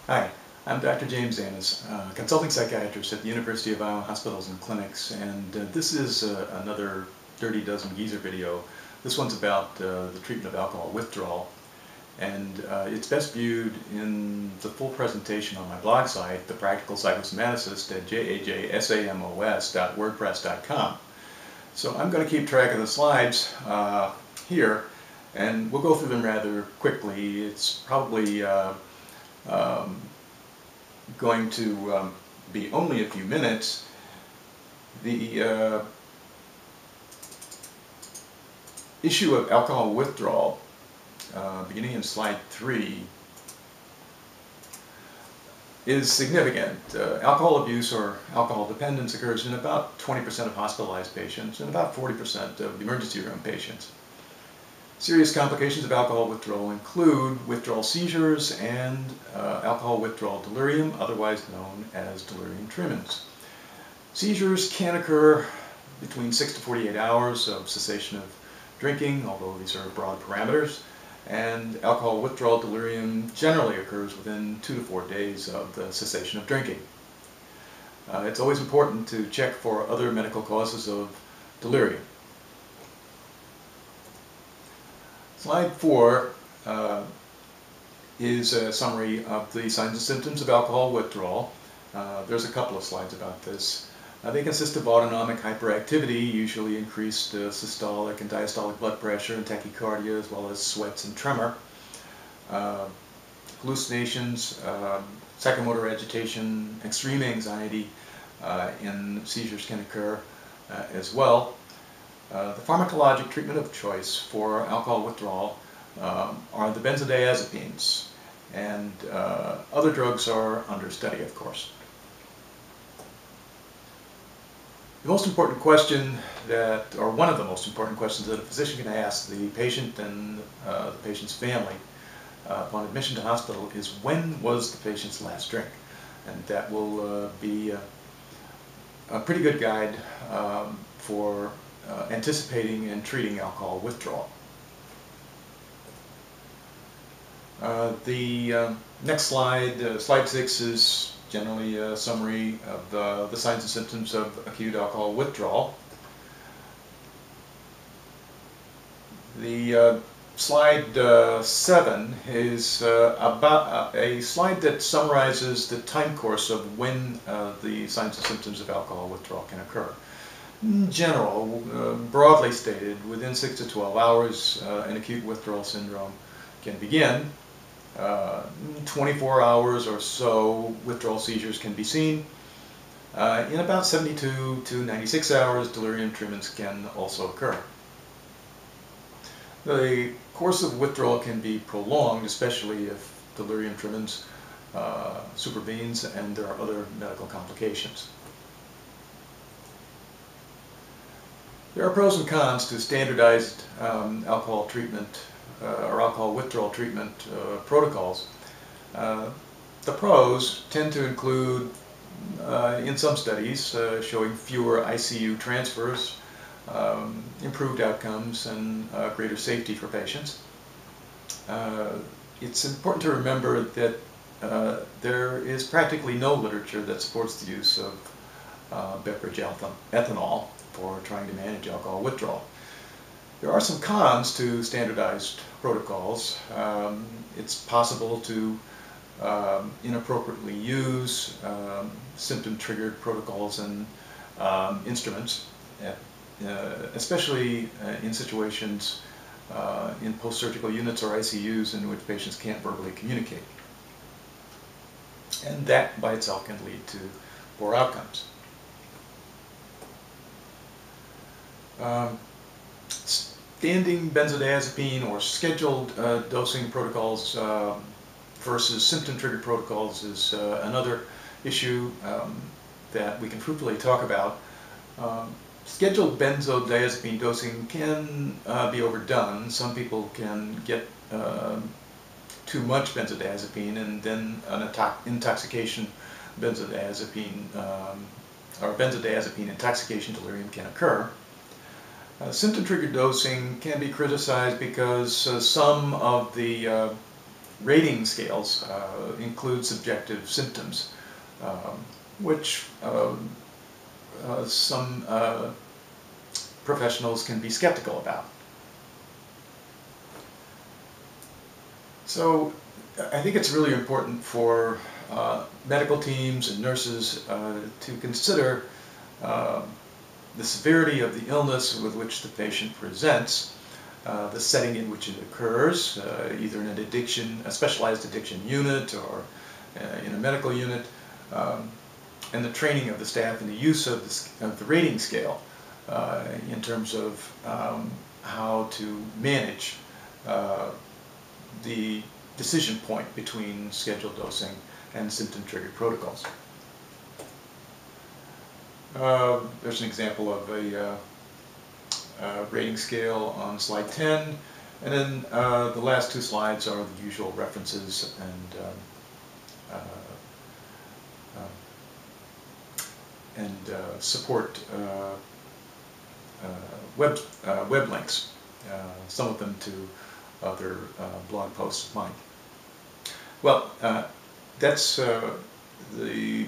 Hi, I'm Dr. James Amos, consulting psychiatrist at the University of Iowa Hospitals and Clinics, and this is another Dirty Dozen Geezer video. This one's about the treatment of alcohol withdrawal, and it's best viewed in the full presentation on my blog site, The Practical Psychosomaticist, at jajsamos.wordpress.com. So I'm going to keep track of the slides here, and we'll go through them rather quickly. It's probably going to be only a few minutes. The issue of alcohol withdrawal, beginning in slide 3, is significant. Alcohol abuse or alcohol dependence occurs in about 20% of hospitalized patients and about 40% of emergency room patients. Serious complications of alcohol withdrawal include withdrawal seizures and alcohol withdrawal delirium, otherwise known as delirium tremens. Seizures can occur between 6 to 48 hours of cessation of drinking, although these are broad parameters, and alcohol withdrawal delirium generally occurs within 2 to 4 days of the cessation of drinking. It's always important to check for other medical causes of delirium. Slide 4 is a summary of the signs and symptoms of alcohol withdrawal. There's a couple of slides about this. They consist of autonomic hyperactivity, usually increased systolic and diastolic blood pressure and tachycardia, as well as sweats and tremor. Hallucinations, psychomotor agitation, extreme anxiety in seizures can occur as well. The pharmacologic treatment of choice for alcohol withdrawal are the benzodiazepines, and other drugs are under study, of course. The most important question or one of the most important questions that a physician can ask the patient and the patient's family upon admission to hospital is, when was the patient's last drink? And that will be a pretty good guide for anticipating and treating alcohol withdrawal. The next slide, slide 6, is generally a summary of the signs and symptoms of acute alcohol withdrawal. The slide 7 is about a slide that summarizes the time course of when the signs and symptoms of alcohol withdrawal can occur. In general, broadly stated, within 6 to 12 hours, an acute withdrawal syndrome can begin. 24 hours or so, withdrawal seizures can be seen. In about 72 to 96 hours, delirium tremens can also occur. The course of withdrawal can be prolonged, especially if delirium tremens supervenes and there are other medical complications. There are pros and cons to standardized alcohol treatment or alcohol withdrawal treatment protocols. The pros tend to include, in some studies, showing fewer ICU transfers, improved outcomes, and greater safety for patients. It's important to remember that there is practically no literature that supports the use of beverage ethanol for trying to manage alcohol withdrawal. There are some cons to standardized protocols. It's possible to inappropriately use symptom-triggered protocols and instruments, especially in situations in post-surgical units or ICUs in which patients can't verbally communicate. And that by itself can lead to poor outcomes. Standing benzodiazepine or scheduled dosing protocols versus symptom-triggered protocols is another issue that we can fruitfully talk about. Scheduled benzodiazepine dosing can be overdone. Some people can get too much benzodiazepine, and then an intoxication benzodiazepine or benzodiazepine intoxication delirium can occur. Symptom-triggered dosing can be criticized because some of the rating scales include subjective symptoms, which some professionals can be skeptical about. So I think it's really important for medical teams and nurses to consider the severity of the illness with which the patient presents, the setting in which it occurs, either in an addiction, a specialized addiction unit, or in a medical unit, and the training of the staff and the use of the rating scale in terms of how to manage the decision point between scheduled dosing and symptom-triggered protocols. There's an example of a rating scale on slide 10, and then the last two slides are the usual references and support web links, some of them to other blog posts of mine. Well, that's the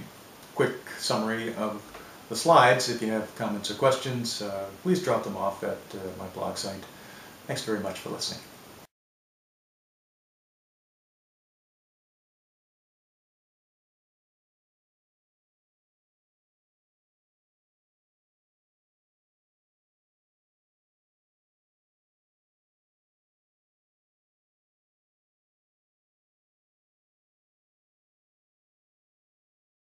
quick summary of the slides. If you have comments or questions, please drop them off at my blog site. Thanks very much for listening.